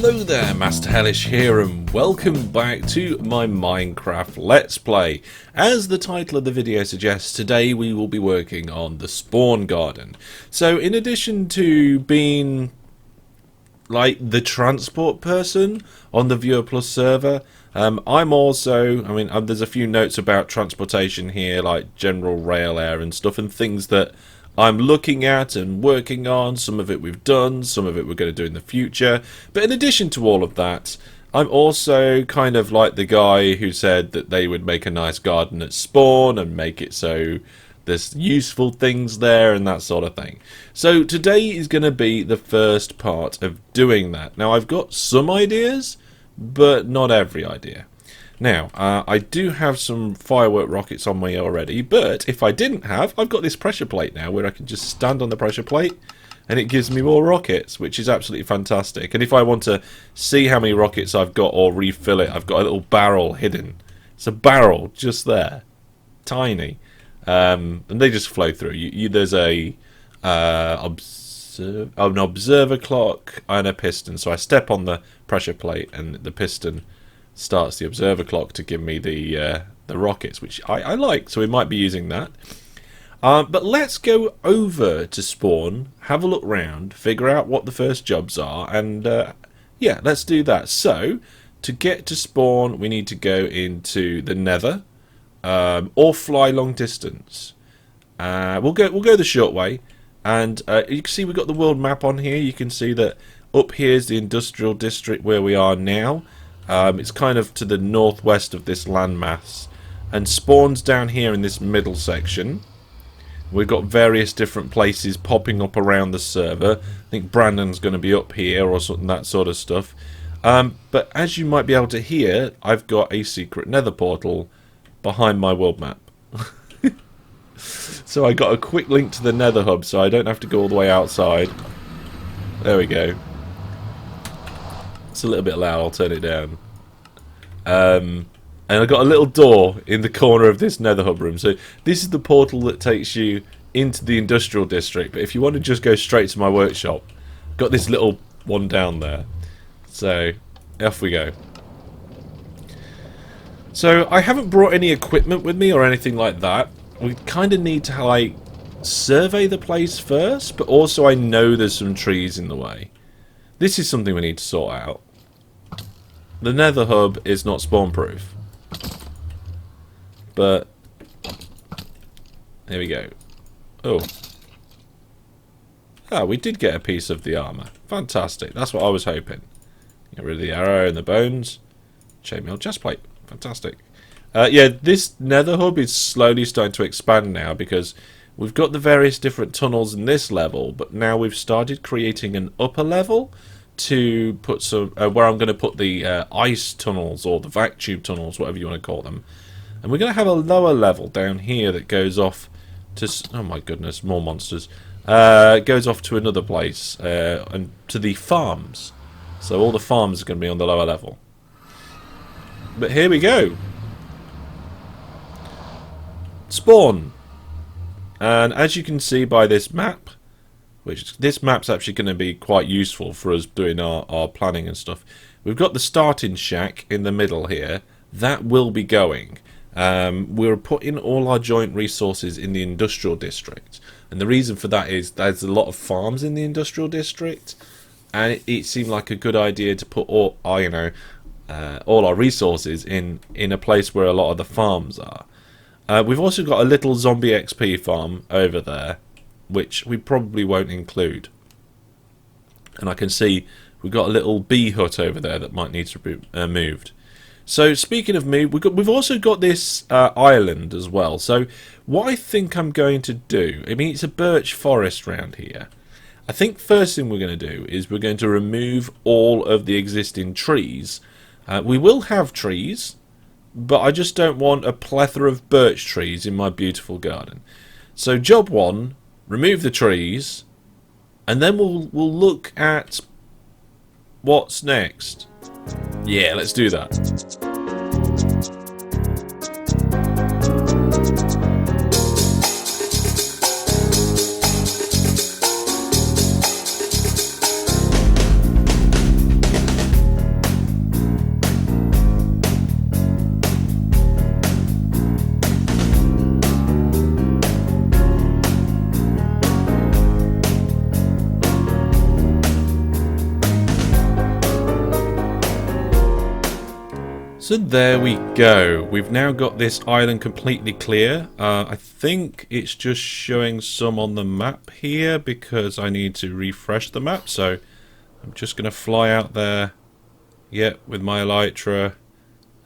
Hello there, Master Hellish here, and welcome back to my Minecraft Let's Play. As the title of the video suggests, today we will be working on the spawn garden. So in addition to being like the transport person on the Viewer Plus server, I'm also, there's a few notes about transportation here, like general rail air and stuff, and things that I'm looking at and working on. Some of it we've done, some of it we're going to do in the future. But in addition to all of that, I'm also kind of like the guy who said that they would make a nice garden at spawn and make it so there's useful things there and that sort of thing. So today is going to be the first part of doing that. Now I've got some ideas, but not every idea. Now, I do have some firework rockets on me already, but if I didn't have, I've got this pressure plate now where I can just stand on the pressure plate and it gives me more rockets, which is absolutely fantastic. And if I want to see how many rockets I've got or refill it, I've got a little barrel hidden. It's a barrel just there, tiny, and they just flow through. There's an observer clock and a piston, so I step on the pressure plate and the piston starts the observer clock to give me the rockets, which I like, so we might be using that. But let's go over to spawn, have a look round, figure out what the first jobs are, and yeah, let's do that. So to get to spawn, we need to go into the Nether, or fly long distance. We'll go the short way, and you can see we've got the world map on here. You can see that up here is the industrial district where we are now. It's kind of to the northwest of this landmass, and spawns down here in this middle section. We've got various different places popping up around the server. I think Brandon's going to be up here or something, that sort of stuff. But as you might be able to hear, I've got a secret nether portal behind my world map. So I got a quick link to the nether hub, so I don't have to go all the way outside. There we go. It's a little bit loud, I'll turn it down. And I got a little door in the corner of this nether hub room. So this is the portal that takes you into the industrial district. But if you want to just go straight to my workshop, got this little one down there. So off we go. So I haven't brought any equipment with me or anything like that. We kind of need to like survey the place first, but also I know there's some trees in the way. This is something we need to sort out. The nether hub is not spawn proof, but there we go. Oh, we did get a piece of the armor. Fantastic. That's what I was hoping. Get rid of the arrow and the bones. Chainmail chestplate. Fantastic. Yeah, this nether hub is slowly starting to expand now because we've got the various different tunnels in this level, but now we've started creating an upper level to put some where I'm going to put the ice tunnels or the vac tube tunnels, whatever you want to call them. And we're going to have a lower level down here that goes off to, oh my goodness, more monsters. Goes off to another place and to the farms. So all the farms are going to be on the lower level. But here we go. Spawn. And as you can see by this map, which this map's actually going to be quite useful for us doing our planning and stuff. We've got the starting shack in the middle here. That will be going. We're putting all our joint resources in the industrial district. And the reason for that is there's a lot of farms in the industrial district. And it seemed like a good idea to put all our resources in a place where a lot of the farms are. We've also got a little zombie XP farm over there, which we probably won't include. And I can see we've got a little bee hut over there that might need to be moved. So speaking of move, we've also got this island as well. So what I think I'm going to do, it's a birch forest round here. I think first thing we're going to do is we're going to remove all of the existing trees. We will have trees, but I just don't want a plethora of birch trees in my beautiful garden. So job one, remove the trees, and then we'll look at what's next. Yeah, let's do that. So there we go. We've now got this island completely clear. I think it's just showing some on the map here because I need to refresh the map. So I'm just going to fly out there, with my elytra,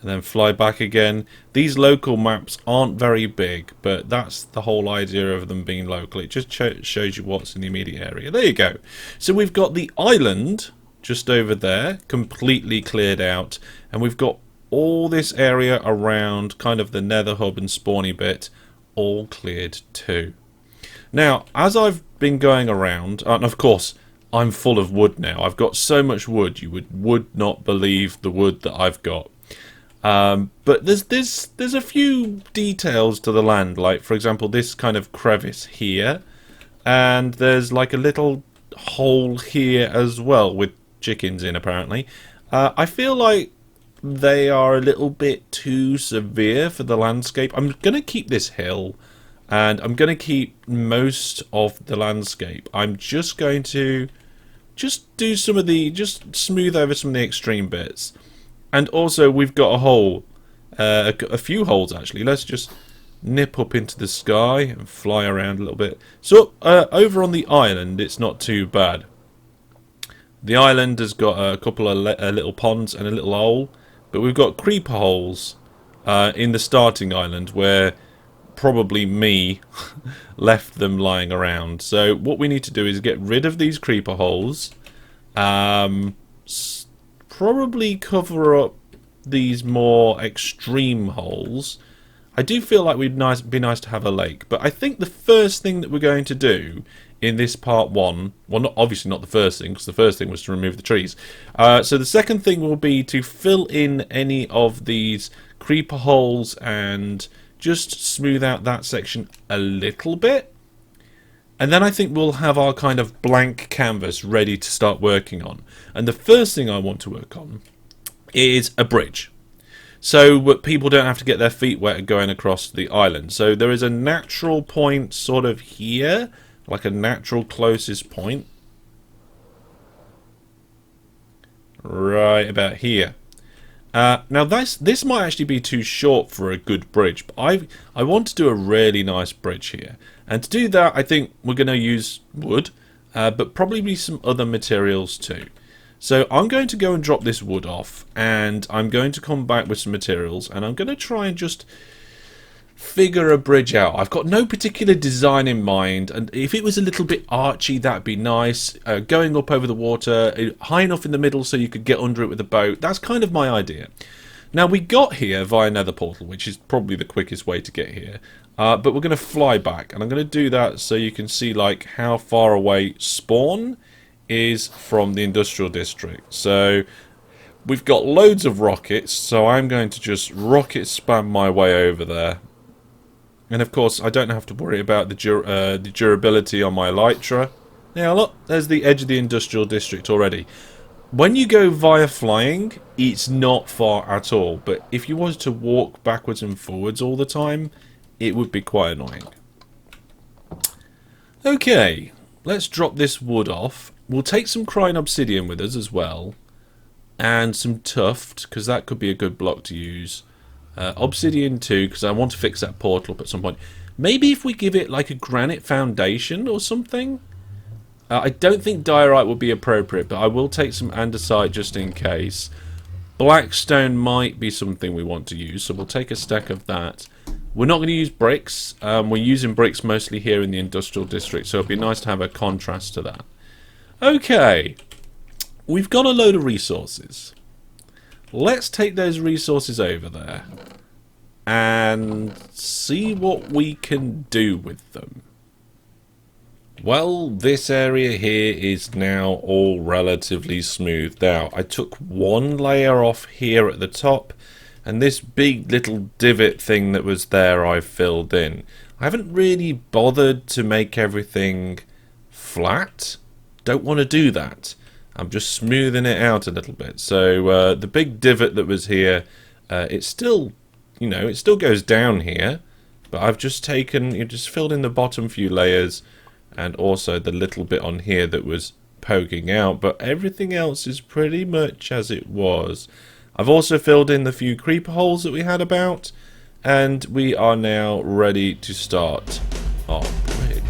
and then fly back again. These local maps aren't very big, but that's the whole idea of them being local. It just shows you what's in the immediate area. There you go. So we've got the island just over there, completely cleared out, and we've got all this area around kind of the nether hub and spawny bit all cleared too. Now, as I've been going around, and of course I'm full of wood now. I've got so much wood, you would not believe the wood that I've got. But there's a few details to the land, like for example this kind of crevice here, and there's like a little hole here as well with chickens in apparently. I feel like they are a little bit too severe for the landscape. I'm going to keep this hill, and I'm going to keep most of the landscape. I'm just going to do some of the, just smooth over some of the extreme bits. And also we've got a hole, a few holes actually. Let's just nip up into the sky and fly around a little bit. So over on the island it's not too bad. The island has got a couple of little ponds and a little hole. But we've got creeper holes in the starting island where probably me left them lying around. So what we need to do is get rid of these creeper holes. Probably cover up these more extreme holes. I do feel like we'd be nice to have a lake. But I think the first thing that we're going to do in this part one, well, obviously not the first thing, because the first thing was to remove the trees. So the second thing will be to fill in any of these creeper holes and just smooth out that section a little bit. And then I think we'll have our kind of blank canvas ready to start working on. And the first thing I want to work on is a bridge. So people don't have to get their feet wet going across the island. So there is a natural point sort of here, like a natural closest point, right about here. Now this might actually be too short for a good bridge, but I want to do a really nice bridge here, and to do that I think we're going to use wood, but probably some other materials too. So I'm going to go and drop this wood off, and I'm going to come back with some materials, and I'm going to try and just figure a bridge out. I've got no particular design in mind, and if it was a little bit archy that'd be nice, going up over the water, high enough in the middle so you could get under it with a boat. That's kind of my idea. Now we got here via nether portal, which is probably the quickest way to get here, but we're going to fly back, and I'm going to do that so you can see like how far away spawn is from the industrial district. So we've got loads of rockets, so I'm going to just rocket spam my way over there. And of course, I don't have to worry about the durability on my elytra. Now look, there's the edge of the industrial district already. When you go via flying, it's not far at all. But if you was to walk backwards and forwards all the time, it would be quite annoying. Okay, let's drop this wood off. We'll take some crying obsidian with us as well. And some tuft, because that could be a good block to use. Obsidian too, because I want to fix that portal up at some point. Maybe if we give it like a granite foundation or something. I don't think diorite would be appropriate, but I will take some andesite just in case. Blackstone might be something we want to use, so we'll take a stack of that. We're not going to use bricks. We're using bricks mostly here in the industrial district, so it'd be nice to have a contrast to that. Okay, we've got a load of resources. Let's take those resources over there and see what we can do with them. Well, this area here is now all relatively smoothed out. I took one layer off here at the top, and this big little divot thing that was there I filled in. I haven't really bothered to make everything flat. Don't want to do that. I'm just smoothing it out a little bit. So the big divot that was here, it's still, you know, it still goes down here, but I've just filled in the bottom few layers, and also the little bit on here that was poking out, but everything else is pretty much as it was. I've also filled in the few creeper holes that we had about, and we are now ready to start our bridge.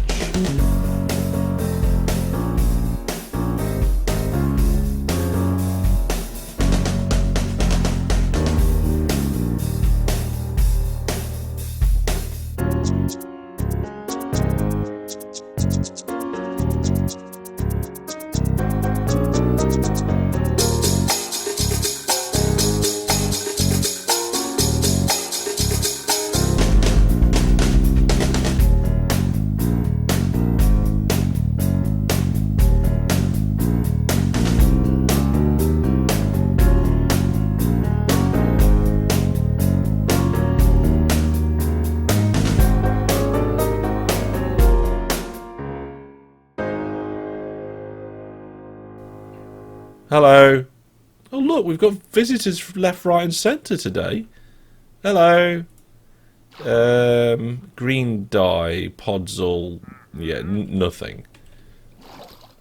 Hello. Oh look, we've got visitors left, right and centre today. Hello. Green dye, podzol, yeah, nothing.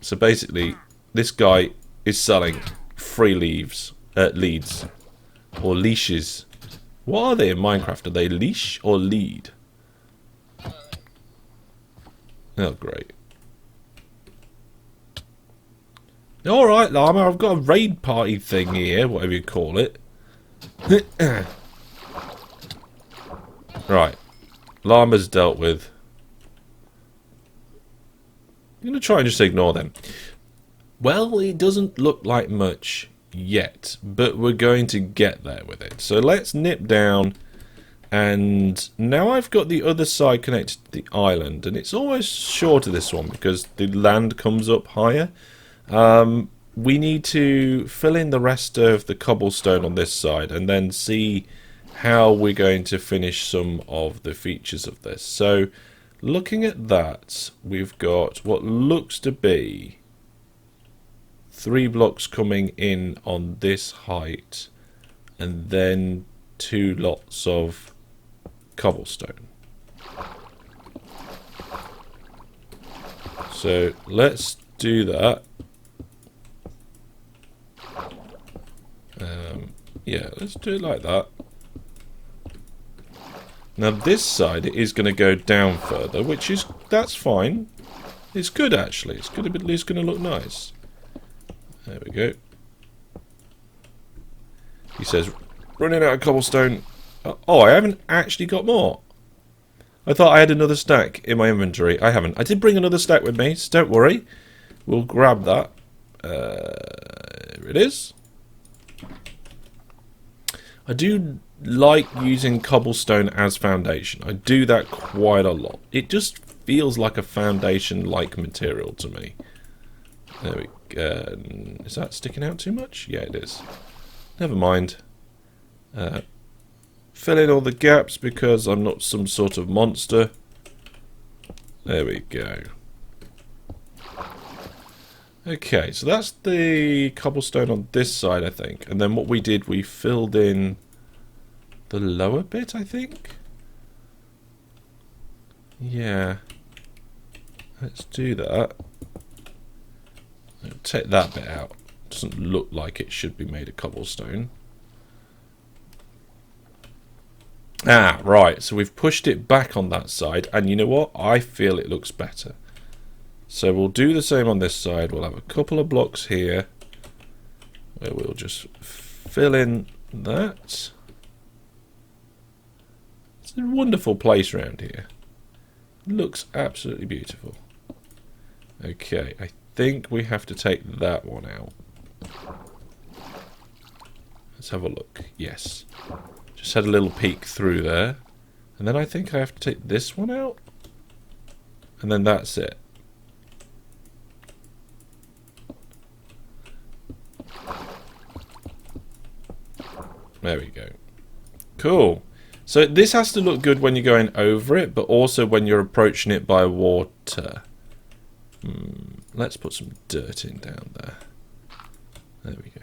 So basically, this guy is selling free leads, or leashes. What are they in Minecraft? Are they leash or lead? Oh, great. Alright, Llama, I've got a raid party thing here, whatever you call it. Right. Llama's dealt with. I'm going to try and just ignore them. Well, it doesn't look like much yet, but we're going to get there with it. So let's nip down, and now I've got the other side connected to the island, and it's almost short of this one because the land comes up higher. We need to fill in the rest of the cobblestone on this side and then see how we're going to finish some of the features of this. So looking at that, we've got what looks to be 3 blocks coming in on this height and then 2 lots of cobblestone. So let's do that. Yeah, let's do it like that. Now this side it is going to go down further, that's fine. It's good actually. It's going to look nice. There we go. He says, running out of cobblestone. Oh, I haven't actually got more. I thought I had another stack in my inventory. I haven't. I did bring another stack with me, so don't worry. We'll grab that. Here it is. I do like using cobblestone as foundation. I do that quite a lot. It just feels like a foundation-like material to me. There we go. Is that sticking out too much? Yeah, it is. Never mind. Fill in all the gaps because I'm not some sort of monster. There we go. Okay, so that's the cobblestone on this side, I think. And then what we did, we filled in the lower bit, I think. Yeah. Let's do that. I'll take that bit out. Doesn't look like it should be made of cobblestone. Ah, right. So we've pushed it back on that side. And you know what? I feel it looks better. So we'll do the same on this side. We'll have a couple of blocks here where we'll just fill in that. It's a wonderful place around here. It looks absolutely beautiful. Okay, I think we have to take that one out. Let's have a look. Yes. Just had a little peek through there. And then I think I have to take this one out. And then that's it. There we go. Cool. So this has to look good when you're going over it, but also when you're approaching it by water. Let's put some dirt in down there. There we go.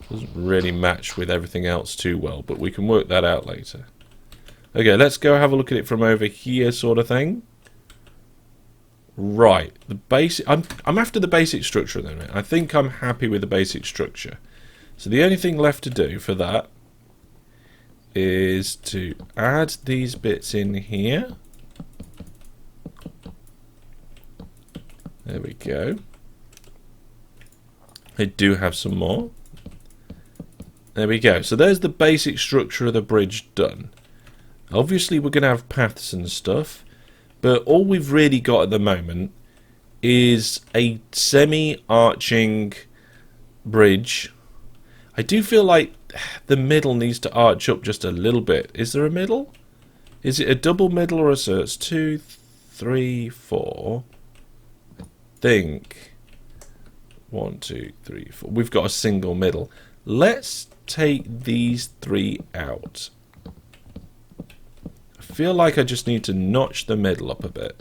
Doesn't really match with everything else too well, but we can work that out later. Okay, let's go have a look at it from over here, sort of thing. Right, the basic. I'm after the basic structure then. I think I'm happy with the basic structure. So the only thing left to do for that is to add these bits in here. There we go. I do have some more. There we go. So there's the basic structure of the bridge done. Obviously we're going to have paths and stuff, but all we've really got at the moment is a semi-arching bridge. I do feel like the middle needs to arch up just a little bit. Is there a middle? Is it a double middle or a so it's 2, 3, 4? I think 1, 2, 3, 4. We've got a single middle. Let's take these 3 out. I feel like I just need to notch the middle up a bit.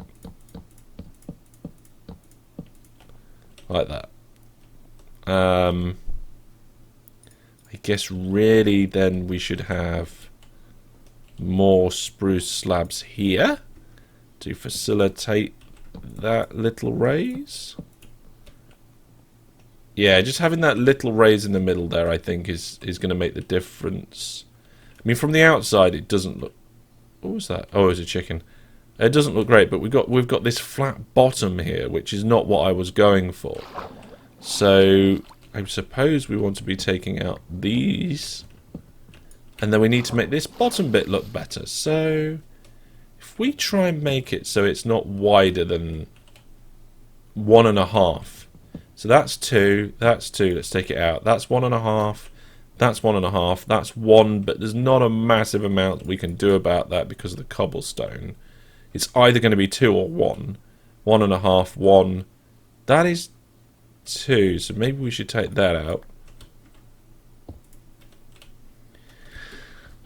Like that. I guess really then we should have more spruce slabs here to facilitate that little raise. Yeah, just having that little raise in the middle there I think is going to make the difference. I mean from the outside it doesn't look... What was that? Oh, it was a chicken. It doesn't look great, but we've got this flat bottom here, which is not what I was going for. So I suppose we want to be taking out these, and then we need to make this bottom bit look better. So if we try and make it so it's not wider than 1.5, so that's 2, that's 2. Let's take it out. That's 1.5. That's 1.5. That's 1, but there's not a massive amount we can do about that because of the cobblestone. It's either going to be 2 or 1. 1.5, 1. That is 2, so maybe we should take that out.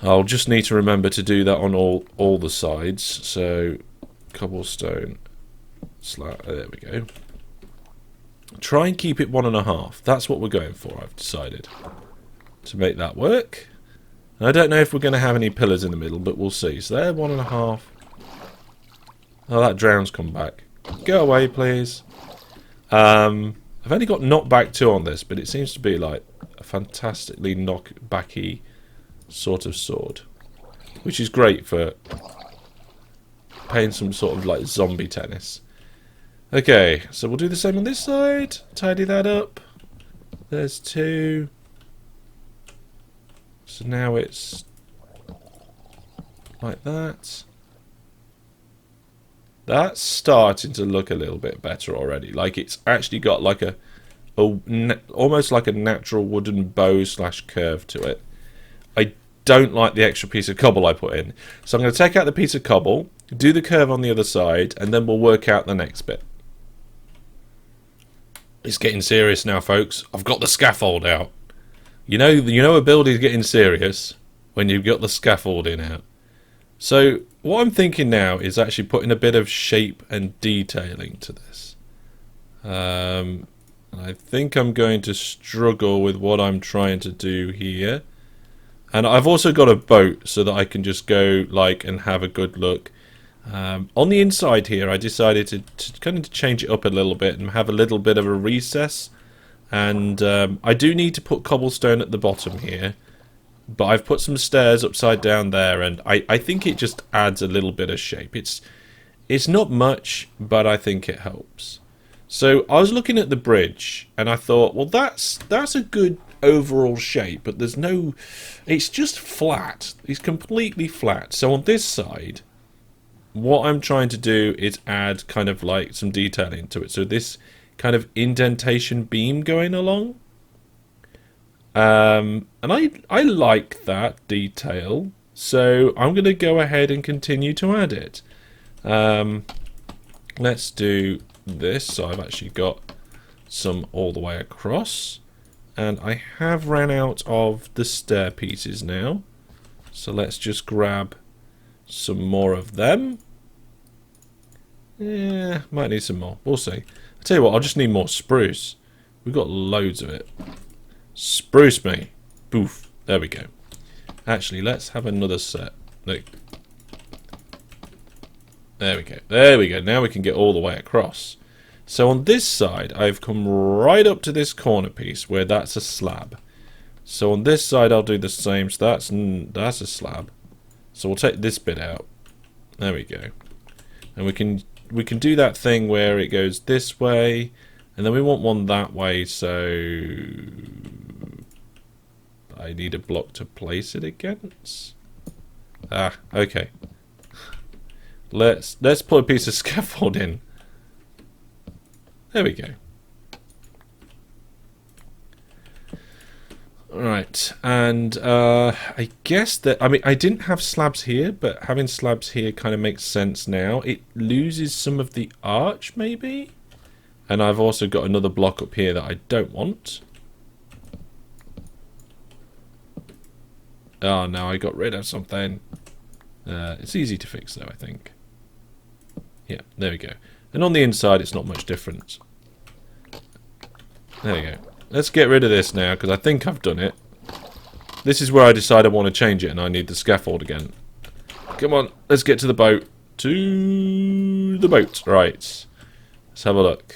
I'll just need to remember to do that on all the sides. So cobblestone slab. There we go. Try and keep it 1.5. That's what we're going for. I've decided to make that work. And I don't know if we're going to have any pillars in the middle, but we'll see. So there, 1.5. Oh, that drown's come back. Go away, please. I've only got knockback 2 on this, but it seems to be like a fantastically knockbacky sort of sword, which is great for playing some sort of like zombie tennis. Okay, so we'll do the same on this side. Tidy that up. There's 2. So now it's like that. That's starting to look a little bit better already. Like it's actually got like almost like a natural wooden bow / curve to it. I don't like the extra piece of cobble I put in. So I'm going to take out the piece of cobble, do the curve on the other side, and then we'll work out the next bit. It's getting serious now, folks. I've got the scaffold out. You know a building's getting serious when you've got the scaffolding out. So what I'm thinking now is actually putting a bit of shape and detailing to this. I think I'm going to struggle with what I'm trying to do here. And I've also got a boat so that I can just go like and have a good look. On the inside here I decided to kind of change it up a little bit and have a little bit of a recess. And I do need to put cobblestone at the bottom here. But I've put some stairs upside down there, and I think it just adds a little bit of shape. It's not much, but I think it helps. So I was looking at the bridge, and I thought, well, that's a good overall shape, but there's no... It's just flat. It's completely flat. So on this side, what I'm trying to do is add kind of like some detailing to it. So this kind of indentation beam going along. And I like that detail, so I'm going to go ahead and continue to add it. Let's do this. So I've actually got some all the way across, and I have ran out of the stair pieces now, so let's just grab some more of them. Yeah, might need some more. We'll see. I'll tell you what, I'll just need more spruce. We've got loads of it. Spruce me. Boof. There we go. Actually, let's have another set. Look. There we go. There we go. Now we can get all the way across. So on this side, I've come right up to this corner piece where that's a slab. So on this side I'll do the same. So that's a slab. So we'll take this bit out. There we go. And we can do that thing where it goes this way, and then we want one that way, so I need a block to place it against. Ah, okay. Let's put a piece of scaffold in. There we go. Right, and I guess that, I mean, I didn't have slabs here, but having slabs here kind of makes sense now. It loses some of the arch, maybe? And I've also got another block up here that I don't want. Oh, no, I got rid of something. It's easy to fix, though, I think. Yeah, there we go. And on the inside, it's not much different. There we go. Let's get rid of this now, because I think I've done it. This is where I decide I want to change it, and I need the scaffold again. Come on, let's get to the boat. To the boat. Right. Let's have a look.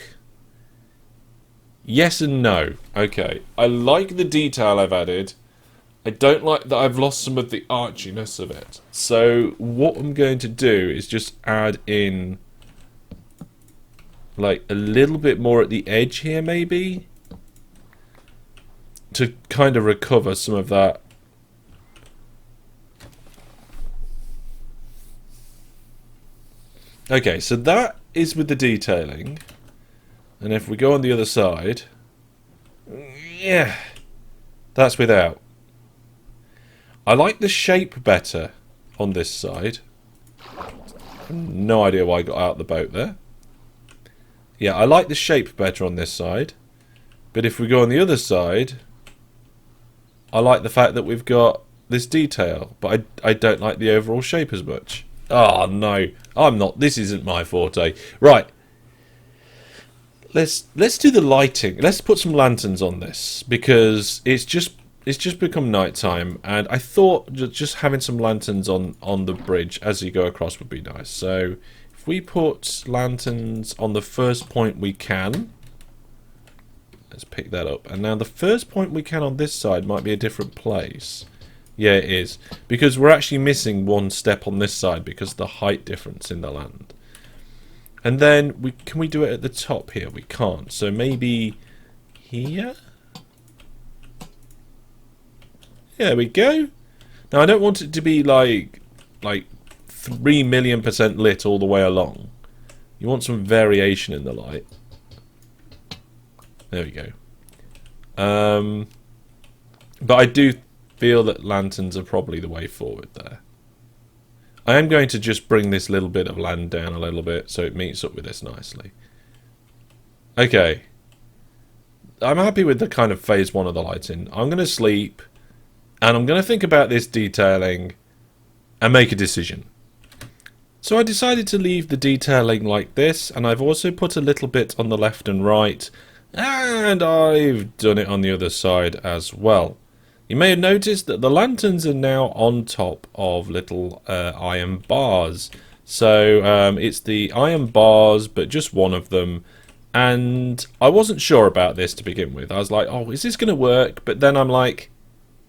Yes and no. Okay. I like the detail I've added. I don't like that I've lost some of the archiness of it. So what I'm going to do is just add in like a little bit more at the edge here, maybe, to kind of recover some of that. Okay, so that is with the detailing. And if we go on the other side, yeah, that's without. I like the shape better on this side. No idea why I got out the boat there. Yeah, I like the shape better on this side. But if we go on the other side, I like the fact that we've got this detail. But I don't like the overall shape as much. Oh, no. I'm not. This isn't my forte. Right. Let's do the lighting. Let's put some lanterns on this, because it's just become nighttime, and I thought just having some lanterns on the bridge as you go across would be nice. So if we put lanterns on the first point we can, let's pick that up. And now the first point we can on this side might be a different place. Yeah, it is, because we're actually missing one step on this side because of the height difference in the land. And then can we do it at the top here? We can't. So maybe here? There we go. Now I don't want it to be like 3,000,000% lit all the way along. You want some variation in the light. There we go. But I do feel that lanterns are probably the way forward there. I am going to just bring this little bit of land down a little bit so it meets up with this nicely. Okay. I'm happy with the kind of phase one of the lighting. I'm going to sleep, and I'm going to think about this detailing and make a decision. So I decided to leave the detailing like this, and I've also put a little bit on the left and right, and I've done it on the other side as well. You may have noticed that the lanterns are now on top of little iron bars. So it's the iron bars, but just one of them. And I wasn't sure about this to begin with. I was like, oh, is this going to work? But then I'm like,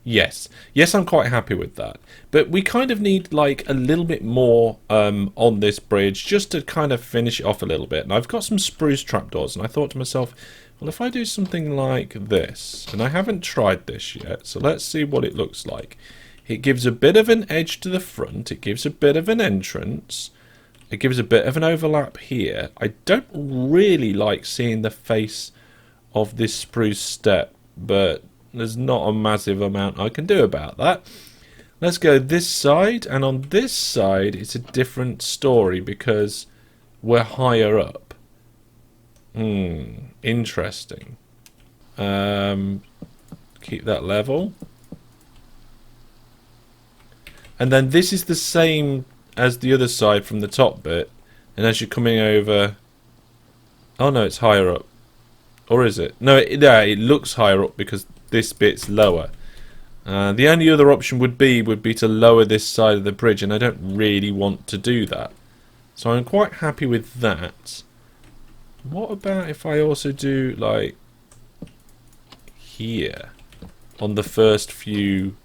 yes. Yes, I'm quite happy with that. But we kind of need like a little bit more on this bridge just to kind of finish it off a little bit. And I've got some spruce trapdoors, and I thought to myself, well, if I do something like this, and I haven't tried this yet, so let's see what it looks like. It gives a bit of an edge to the front, it gives a bit of an entrance, it gives a bit of an overlap here. I don't really like seeing the face of this spruce step, but there's not a massive amount I can do about that. Let's go this side, and on this side it's a different story because we're higher up. Interesting. Keep that level. And then this is the same as the other side from the top bit. And as you're coming over... Oh no, it's higher up. Or is it? No, it looks higher up because this bit's lower. The only other option would be to lower this side of the bridge, and I don't really want to do that. So I'm quite happy with that. What about if I also do, like, here? on the first few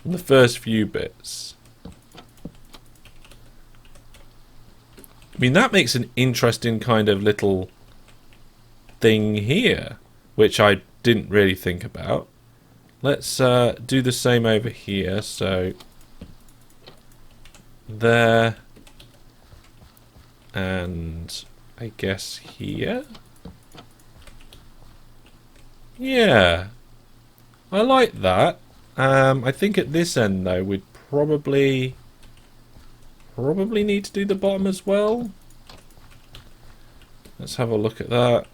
bits. I mean, that makes an interesting kind of little thing here, which I didn't really think about. Let's do the same over here. So there, and I guess here. Yeah, I like that. I think at this end though, we'd probably need to do the bottom as well. Let's have a look at that.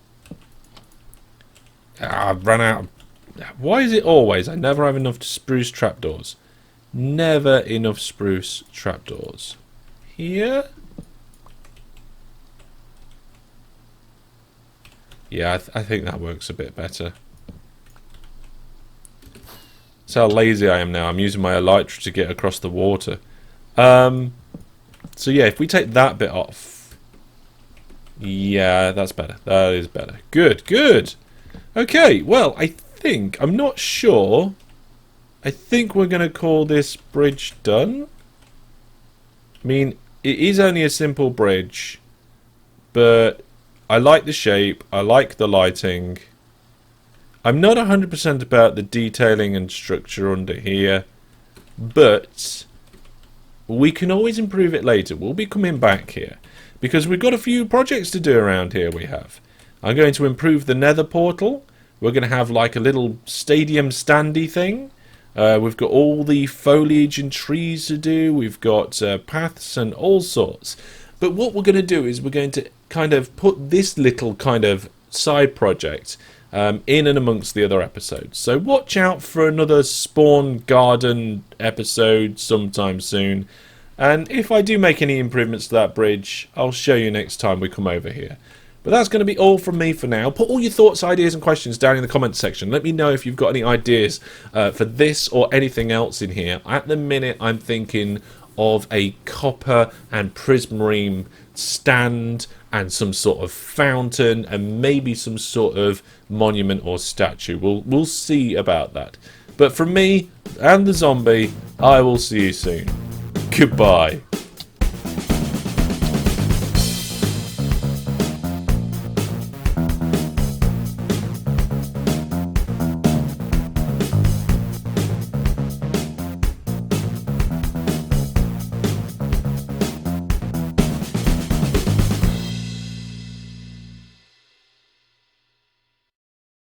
I've run out. Why is it always I never have enough spruce trapdoors? Never enough spruce trapdoors. Here? Yeah, I think that works a bit better. That's how lazy I am now. I'm using my elytra to get across the water. So yeah, if we take that bit off. Yeah, that's better. That is better. Good, good. Okay, well, I'm not sure. I think we're going to call this bridge done. I mean, it is only a simple bridge, but I like the shape. I like the lighting. I'm not 100% about the detailing and structure under here, but we can always improve it later. We'll be coming back here because we've got a few projects to do around here. I'm going to improve the nether portal. We're going to have like a little stadium standy thing. We've got all the foliage and trees to do. We've got paths and all sorts. But what we're going to do is we're going to kind of put this little kind of side project in and amongst the other episodes. So watch out for another spawn garden episode sometime soon. And if I do make any improvements to that bridge, I'll show you next time we come over here. But that's going to be all from me for now. Put all your thoughts, ideas and questions down in the comments section. Let me know if you've got any ideas for this or anything else in here. At the minute, I'm thinking of a copper and prismarine stand and some sort of fountain and maybe some sort of monument or statue. We'll see about that. But from me and the zombie, I will see you soon. Goodbye.